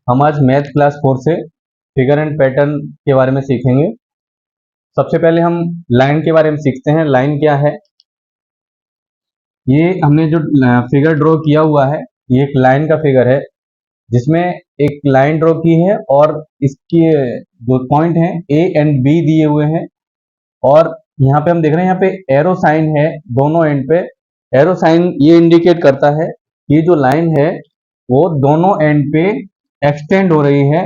हम आज math class 4 से फिगर एंड पैटर्न के बारे में सीखेंगे। सबसे पहले हम लाइन के बारे में सीखते हैं। लाइन क्या है? ये हमने जो फिगर ड्रॉ किया हुआ है, ये एक लाइन का फिगर है जिसमें एक लाइन ड्रॉ की है और इसके जो पॉइंट हैं ए एंड बी दिए हुए हैं। और यहाँ पे हम देख रहे हैं, यहाँ पे एरो साइन है दोनों एंड पे। एरो साइन ये इंडिकेट करता है कि जो लाइन है वो दोनों एंड पे एक्सटेंड हो रही है।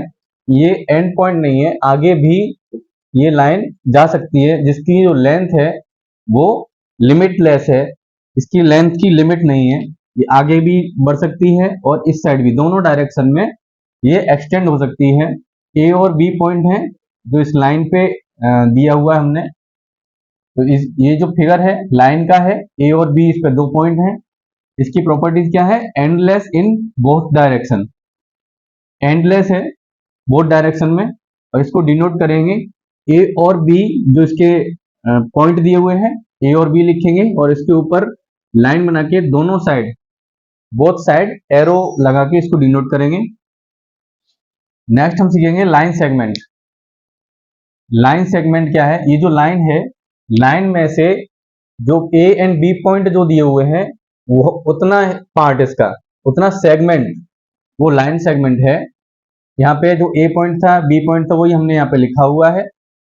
ये एंड पॉइंट नहीं है, आगे भी ये लाइन जा सकती है, जिसकी जो लेंथ है वो लिमिटलेस है। इसकी लेंथ की लिमिट नहीं है, ये आगे भी बढ़ सकती है और इस साइड भी, दोनों डायरेक्शन में ये एक्सटेंड हो सकती है। ए और बी पॉइंट है जो इस लाइन पे दिया हुआ है हमने। तो ये जो फिगर है लाइन का है, ए और बी इस पे दो पॉइंट हैं। इसकी प्रॉपर्टीज क्या है? Endless in both direction, endless है बोथ डायरेक्शन में। और इसको डिनोट करेंगे ए और बी, जो इसके पॉइंट दिए हुए हैं ए और बी लिखेंगे और इसके ऊपर लाइन बना के दोनों साइड, बोथ साइड एरो लगा के इसको डिनोट करेंगे। नेक्स्ट हम सीखेंगे लाइन सेगमेंट। लाइन सेगमेंट क्या है? ये जो लाइन है, लाइन में से जो ए एंड बी पॉइंट जो दिए हुए हैं वो उतना पार्ट, इसका उतना सेगमेंट वो लाइन सेगमेंट है। यहाँ पे जो ए पॉइंट था, बी पॉइंट था, वही हमने यहाँ पे लिखा हुआ है।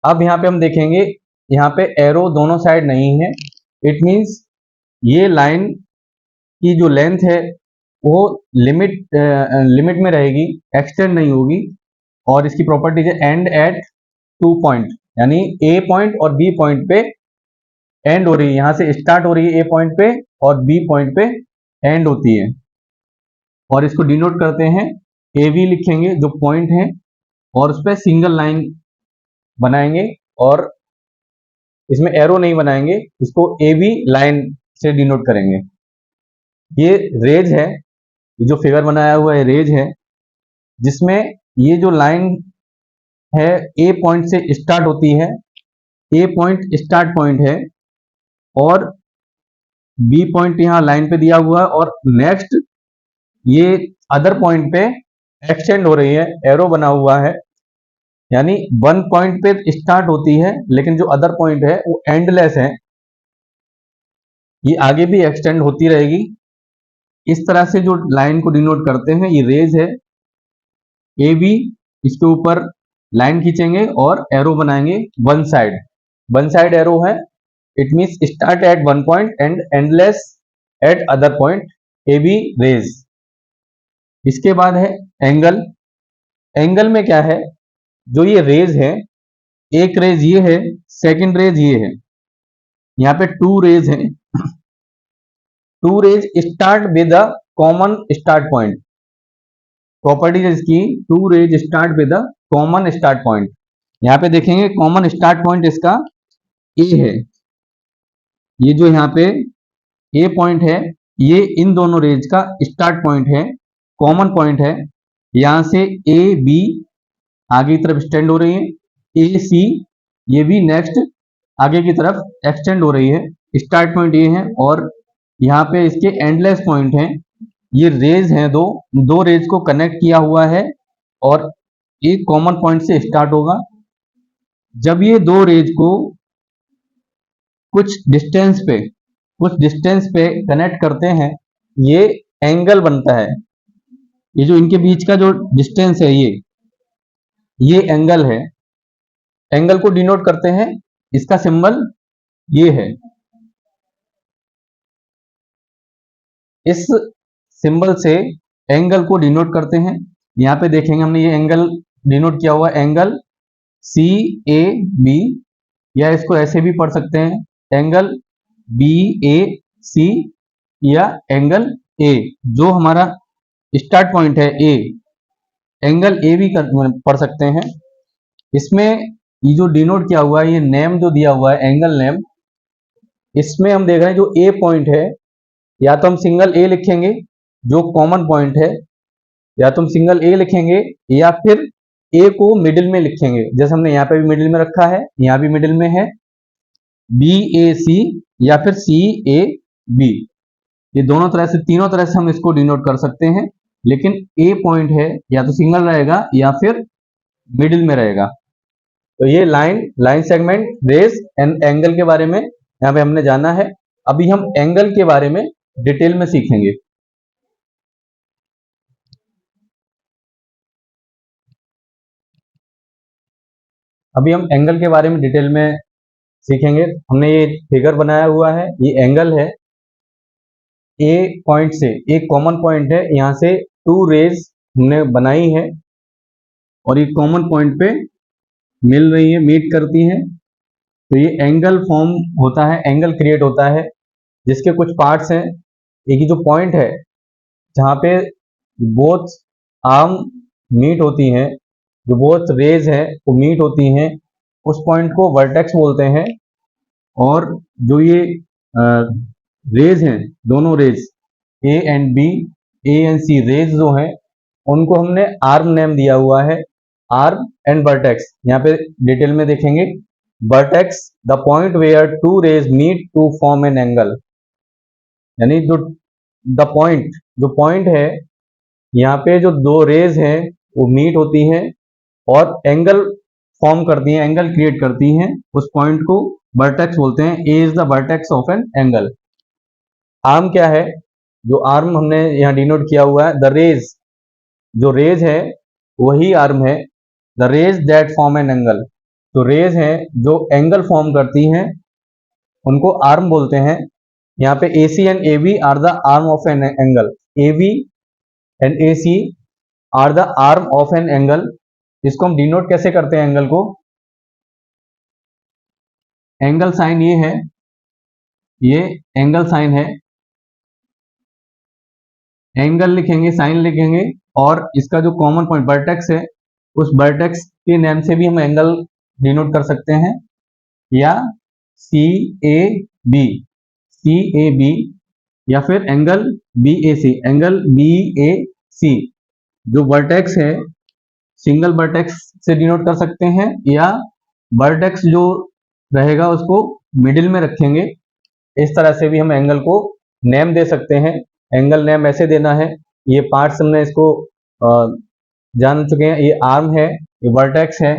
अब यहाँ पे हम देखेंगे, यहाँ पे एरो दोनों साइड नहीं है। इट मींस ये लाइन की जो लेंथ है वो लिमिट में रहेगी, एक्सटेंड नहीं होगी। और इसकी प्रॉपर्टीज है एंड एट टू पॉइंट, यानी ए पॉइंट और बी पॉइंट पे एंड हो रही है। यहाँ से स्टार्ट हो रही है ए पॉइंट पे और बी पॉइंट पे एंड होती है। और इसको डिनोट करते हैं, ए बी लिखेंगे जो पॉइंट है और उस पर सिंगल लाइन बनाएंगे और इसमें एरो नहीं बनाएंगे, इसको ए बी लाइन से डिनोट करेंगे। ये रेज है, ये जो फिगर बनाया हुआ है रेज है, जिसमें ये जो लाइन है ए पॉइंट से स्टार्ट होती है, ए पॉइंट स्टार्ट पॉइंट है और बी पॉइंट यहाँ लाइन पे दिया हुआ है और नेक्स्ट ये अदर पॉइंट पे एक्सटेंड हो रही है, एरो बना हुआ है। यानी वन पॉइंट पे स्टार्ट होती है लेकिन जो अदर पॉइंट है वो एंडलेस है, ये आगे भी एक्सटेंड होती रहेगी। इस तरह से जो लाइन को डिनोट करते हैं, ये रेज है ए बी, इसके ऊपर लाइन खींचेंगे और एरो बनाएंगे वन साइड एरो है। It means start at one point and endless at other point, A B rays. इसके बाद है एंगल। एंगल में क्या है? जो ये रेज है, एक रेज ये है, सेकंड रेज ये है, यहाँ पे टू रेज है। Two rays start with a common start point. Property इसकी, two rays start with a common start point. यहाँ पे देखेंगे कॉमन स्टार्ट पॉइंट इसका ए है। ये जो यहाँ पे ए पॉइंट है, ये इन दोनों रेज का स्टार्ट पॉइंट है, कॉमन पॉइंट है। यहां से ए बी आगे की तरफ एक्सटेंड हो रही है, ए सी ये भी नेक्स्ट आगे की तरफ एक्सटेंड हो रही है। स्टार्ट पॉइंट ये है और यहाँ पे इसके एंडलेस पॉइंट हैं। ये रेज हैं, दो रेज को कनेक्ट किया हुआ है और एक कॉमन पॉइंट से स्टार्ट होगा। जब ये दो रेज को कुछ डिस्टेंस पे कनेक्ट करते हैं, ये एंगल बनता है। ये जो इनके बीच का जो डिस्टेंस है, ये एंगल है। एंगल को डिनोट करते हैं, इसका सिंबल ये है। इस सिंबल से एंगल को डिनोट करते हैं। यहाँ पे देखेंगे हमने ये एंगल डिनोट किया हुआ है, एंगल सी ए बी, या इसको ऐसे भी पढ़ सकते हैं, एंगल बी ए सी, या एंगल ए। जो हमारा स्टार्ट पॉइंट है ए, एंगल ए भी पढ़ सकते हैं। इसमें ये जो डिनोट किया हुआ है, ये नेम जो दिया हुआ है एंगल नेम, इसमें हम देख रहे हैं जो ए पॉइंट है, या तो हम सिंगल ए लिखेंगे जो कॉमन पॉइंट है, या तो हम सिंगल ए लिखेंगे या फिर ए को मिडिल में लिखेंगे, जैसे हमने यहाँ पे भी मिडिल में रखा है, यहाँ भी मिडिल में है, बी ए सी या फिर सी ए बी। ये दोनों तरह से, तीनों तरह से हम इसको डिनोट कर सकते हैं। लेकिन ए पॉइंट है या तो सिंगल रहेगा या फिर मिडिल में रहेगा। तो ये line segment, rays and angle के बारे में यहाँ पे हमने जाना है। अभी हम एंगल के बारे में डिटेल में सीखेंगे। अभी हम एंगल के बारे में डिटेल में सीखेंगे। हमने ये फिगर बनाया हुआ है, ये एंगल है। ए पॉइंट से एक कॉमन पॉइंट है, यहाँ से टू रेज हमने बनाई है और ये कॉमन पॉइंट पे मिल रही है, मीट करती हैं, तो ये एंगल फॉर्म होता है, एंगल क्रिएट होता है, जिसके कुछ पार्ट्स हैं। एक ही जो पॉइंट है जहाँ पे बोथ आर्म मीट होती हैं, जो बोथ रेज है वो मीट होती हैं, उस पॉइंट को वर्टेक्स बोलते हैं। और जो ये रेज हैं, दोनों rays A and B, A and C rays जो हैं, उनको हमने आर्म नेम दिया हुआ है, आर्म एंड वर्टेक्स। यहाँ पे डिटेल में देखेंगे, vertex the point where two rays meet to form an angle, यानी जो द पॉइंट, जो पॉइंट है यहाँ पे जो दो रेज हैं वो मीट होती हैं और एंगल फॉर्म करती हैं, एंगल क्रिएट करती हैं, उस पॉइंट को वर्टेक्स बोलते हैं। A is the vertex of an angle. Arm क्या है, जो आर्म हमने यहाँ डिनोट किया हुआ है, द रेज, जो रेज है वही आर्म है। The rays that form an angle, तो रेज हैं जो एंगल फॉर्म करती हैं, उनको आर्म बोलते हैं। यहाँ पे A C and A B are the arm of an angle. A B and A C are the arm of an angle. इसको हम डिनोट कैसे करते हैं एंगल को? एंगल साइन ये है, ये एंगल साइन है, एंगल लिखेंगे, साइन लिखेंगे, और इसका जो कॉमन पॉइंट वर्टेक्स है, उस वर्टेक्स के नेम से भी हम एंगल डिनोट कर सकते हैं, या सी A B, C A B, या फिर angle B A C, angle B A सी। जो वर्टेक्स है सिंगल वर्टेक्स से डिनोट कर सकते हैं, या वर्टेक्स जो रहेगा उसको मिडिल में रखेंगे। इस तरह से भी हम एंगल को नेम दे सकते हैं। एंगल नेम ऐसे देना है, ये पार्ट्स हमने इसको जान चुके हैं, ये आर्म है, ये वर्टेक्स है,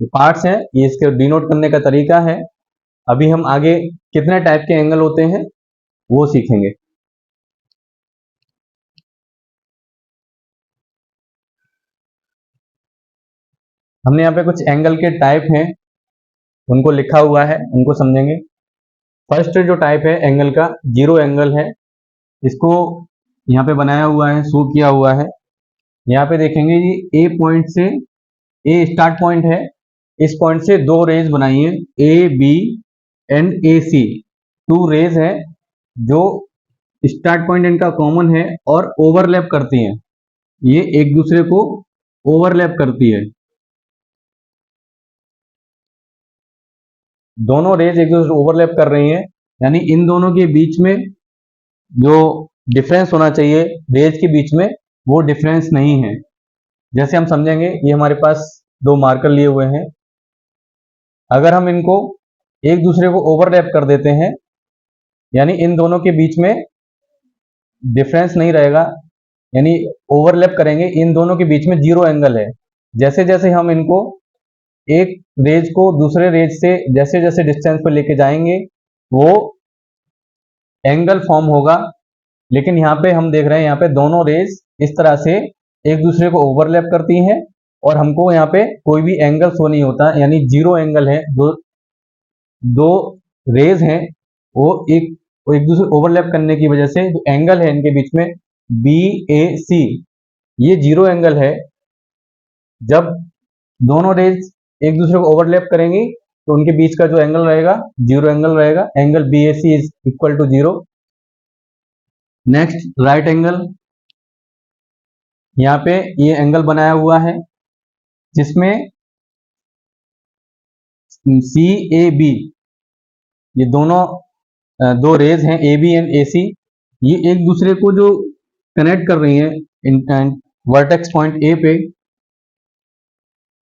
ये पार्ट्स हैं, ये इसके डिनोट करने का तरीका है। अभी हम आगे कितने टाइप के एंगल होते हैं वो सीखेंगे। हमने यहाँ पे कुछ एंगल के टाइप हैं, उनको लिखा हुआ है, उनको समझेंगे। फर्स्ट जो टाइप है एंगल का, जीरो एंगल है। इसको यहाँ पे बनाया हुआ है, शो किया हुआ है। यहाँ पे देखेंगे ये ए पॉइंट से, ए स्टार्ट पॉइंट है, इस पॉइंट से दो रेज बनाई है, A B and A C. Two rays है जो स्टार्ट पॉइंट इनका कॉमन है और ओवरलैप करती हैं, ये एक दूसरे को ओवरलैप करती है। दोनों रेज एक दूसरे ओवरलैप कर रही हैं, यानी इन दोनों के बीच में जो डिफरेंस होना चाहिए रेज के बीच में, वो डिफरेंस नहीं है। जैसे हम समझेंगे, ये हमारे पास दो मार्कर लिए हुए हैं, अगर हम इनको एक दूसरे को ओवरलैप कर देते हैं, यानी इन दोनों के बीच में डिफरेंस नहीं रहेगा, यानी ओवरलैप करेंगे, इन दोनों के बीच में जीरो एंगल है। जैसे जैसे हम इनको एक रेज को दूसरे रेज से जैसे जैसे डिस्टेंस पर लेके जाएंगे, वो एंगल फॉर्म होगा। लेकिन यहाँ पे हम देख रहे हैं, यहाँ पे दोनों रेज इस तरह से एक दूसरे को ओवरलैप करती हैं और हमको यहाँ पे कोई भी एंगल शो नहीं होता, यानी जीरो एंगल है। दो रेज हैं वो एक दूसरे ओवरलैप करने की वजह से जो एंगल है इनके बीच में, बी ए सी, ये जीरो एंगल है। जब दोनों रेज एक दूसरे को ओवरलैप करेंगी तो उनके बीच का जो एंगल रहेगा जीरो एंगल रहेगा, angle B A C is equal to zero. Next right angle, यहाँ पे ये एंगल बनाया हुआ है जिसमें सी ए बी, ये दोनों दो रेज हैं ए बी एंड ए सी, ये एक दूसरे को जो कनेक्ट कर रही हैं वर्टेक्स पॉइंट ए पे।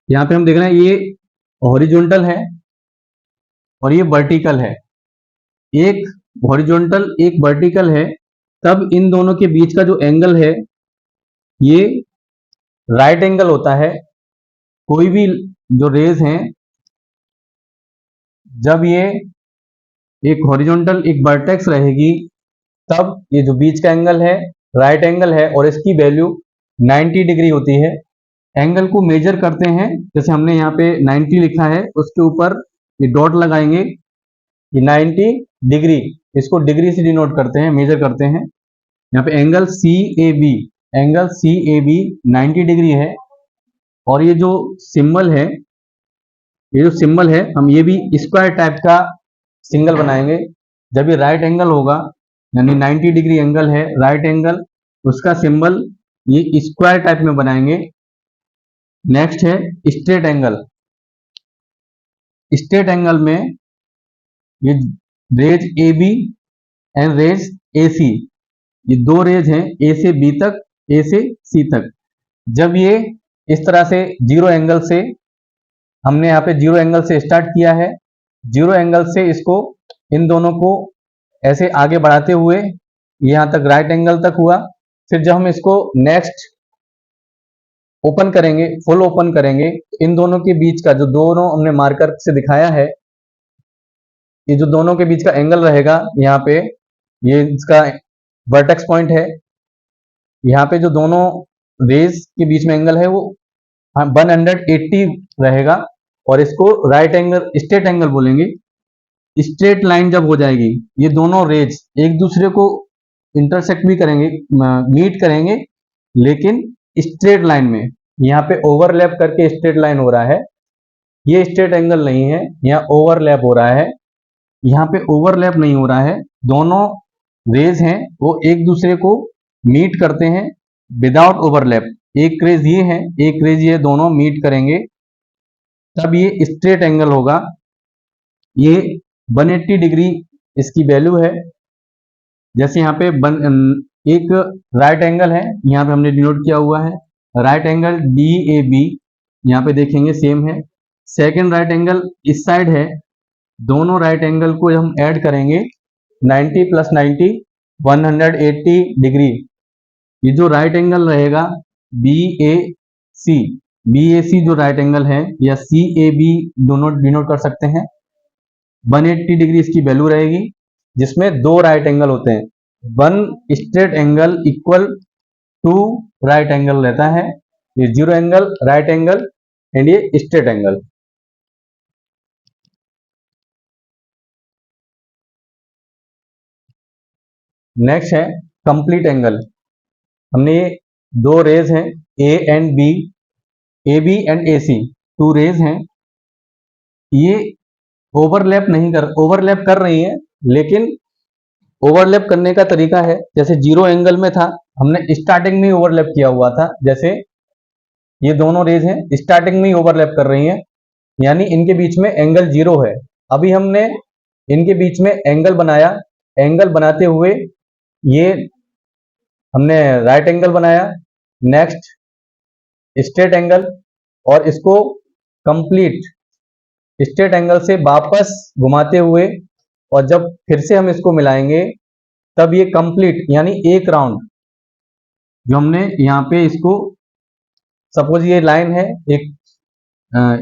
यहाँ पे हम देख रहे हैं ये हॉरिजॉन्टल है और ये वर्टिकल है, एक हॉरिजॉन्टल एक वर्टिकल है, तब इन दोनों के बीच का जो एंगल है ये राइट एंगल होता है। कोई भी जो रेज हैं, जब ये एक हॉरिजॉन्टल एक वर्टेक्स रहेगी, तब ये जो बीच का एंगल है राइट एंगल है और इसकी वैल्यू 90 डिग्री होती है। एंगल को मेजर करते हैं, जैसे हमने यहाँ पे 90 लिखा है, उसके ऊपर ये डॉट लगाएंगे, ये 90 डिग्री, इसको डिग्री से डिनोट करते हैं, मेजर करते हैं। यहाँ पे angle C A B, angle C A B 90 degree है। और ये जो सिंबल है, ये जो सिंबल है, हम ये भी स्क्वायर टाइप का सिंगल बनाएंगे। जब ये राइट एंगल होगा, यानी 90 डिग्री एंगल है, राइट एंगल, उसका सिंबल ये स्क्वायर टाइप में बनाएंगे। नेक्स्ट है स्ट्रेट एंगल। स्ट्रेट एंगल में ये rays A B and rays A C, ये दो रेज हैं, ए से बी तक, ए से सी तक। जब ये इस तरह से जीरो एंगल से, हमने यहाँ पे जीरो एंगल से स्टार्ट किया है, जीरो एंगल से इसको, इन दोनों को ऐसे आगे बढ़ाते हुए यहाँ तक राइट एंगल तक हुआ। फिर जब हम इसको नेक्स्ट ओपन करेंगे, फुल ओपन करेंगे, इन दोनों के बीच का जो दोनों हमने मार्कर से दिखाया है, ये जो दोनों के बीच का एंगल रहेगा, यहाँ पे ये इसका वर्टेक्स पॉइंट है। यहाँ पे जो दोनों रेज के बीच में एंगल है वो 180 रहेगा, और इसको राइट एंगल स्ट्रेट एंगल बोलेंगे। स्ट्रेट लाइन जब हो जाएगी, ये दोनों रेज एक दूसरे को इंटरसेक्ट भी करेंगे, मीट करेंगे, लेकिन स्ट्रेट लाइन में। यहाँ पे ओवरलैप करके स्ट्रेट लाइन हो रहा है, ये स्ट्रेट एंगल नहीं है, यहाँ ओवरलैप हो रहा है। यहाँ पे ओवरलैप नहीं हो रहा है, दोनों रेज हैं वो एक दूसरे को मीट करते हैं विदाउट ओवरलैप। एक रेज ये है, एक रेज ये, दोनों मीट करेंगे, तब ये स्ट्रेट एंगल होगा। ये 180 डिग्री इसकी वैल्यू है। जैसे यहाँ पे एक राइट एंगल है, यहाँ पे हमने डिनोट किया हुआ है right angle D A B, यहाँ पे देखेंगे सेम है। सेकेंड राइट एंगल इस साइड है, दोनों राइट एंगल को हम ऐड करेंगे, 90 प्लस 90 180 डिग्री। ये जो राइट एंगल रहेगा B A C, B A सी जो राइट एंगल है, या सी ए बी दोनों डिनोट कर सकते हैं। 180 डिग्री इसकी वैल्यू रहेगी, जिसमें दो राइट एंगल होते हैं। One straight angle equal to right angle रहता है। ये zero angle, right angle and ये स्ट्रेट एंगल। नेक्स्ट है कंप्लीट एंगल। हमने ये दो रेज हैं A and B, A B and A C, two rays हैं। ये ओवरलैप कर रही है, लेकिन ओवरलैप करने का तरीका है, जैसे जीरो एंगल में था, हमने स्टार्टिंग में ही ओवरलैप किया हुआ था। जैसे ये दोनों रेज हैं, स्टार्टिंग में ही ओवरलैप कर रही हैं, यानी इनके बीच में एंगल जीरो है। अभी हमने इनके बीच में एंगल बनाया, एंगल बनाते हुए ये हमने राइट एंगल बनाया, नेक्स्ट स्ट्रेट एंगल, और इसको कंप्लीट स्ट्रेट एंगल से वापस घुमाते हुए, और जब फिर से हम इसको मिलाएंगे, तब ये कंप्लीट, यानी एक राउंड जो हमने यहाँ पे इसको, सपोज ये लाइन है,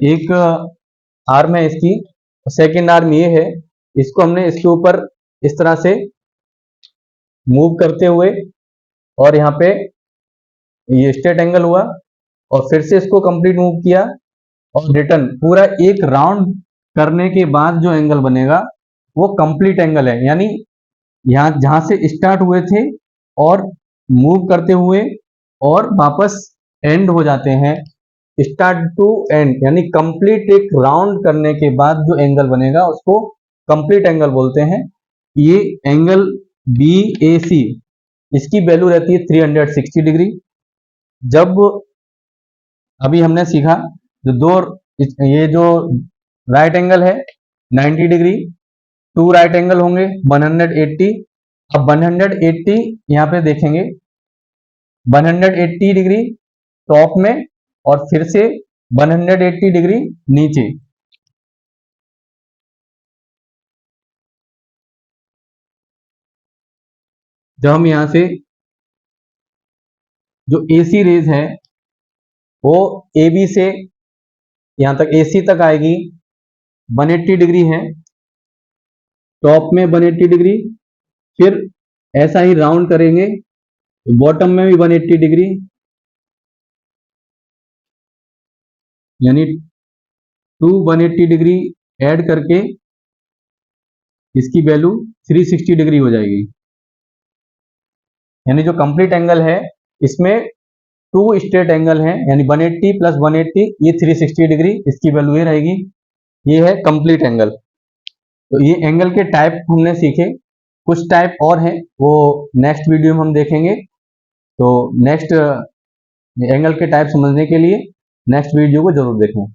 एक आर्म है इसकी, सेकेंड आर्म ये है, इसको हमने इसके ऊपर इस तरह से मूव करते हुए, और यहाँ पे ये स्ट्रेट एंगल हुआ, और फिर से इसको कंप्लीट मूव किया, और रिटर्न पूरा एक राउंड करने के बाद जो एंगल बनेगा वो कंप्लीट एंगल है। यानी यहाँ जहां से स्टार्ट हुए थे और मूव करते हुए और वापस एंड हो जाते हैं, स्टार्ट टू एंड, यानी कंप्लीट एक राउंड करने के बाद जो एंगल बनेगा उसको कंप्लीट एंगल बोलते हैं। ये एंगल बी ए सी, इसकी वैल्यू रहती है 360 डिग्री। जब अभी हमने सीखा जो दो, ये जो राइट एंगल है 90 डिग्री, टू राइट एंगल होंगे 180। अब 180 यहाँ पे देखेंगे, 180 डिग्री टॉप में, और फिर से 180 डिग्री नीचे। जब हम यहाँ से जो AC रेज है वो AB से यहां तक AC तक आएगी, 180 डिग्री है, टॉप में 180 डिग्री, फिर ऐसा ही राउंड करेंगे बॉटम में भी 180 डिग्री, यानी 180 डिग्री ऐड करके इसकी वैल्यू 360 डिग्री हो जाएगी। यानी जो कंप्लीट एंगल है इसमें 2 स्ट्रेट एंगल है, यानी 180 प्लस 180 ये 360 डिग्री, इसकी वैल्यू ये रहेगी। ये है कंप्लीट एंगल। तो ये एंगल के टाइप हमने सीखे, कुछ टाइप और हैं वो नेक्स्ट वीडियो में हम देखेंगे। तो नेक्स्ट एंगल के टाइप समझने के लिए नेक्स्ट वीडियो को जरूर देखें।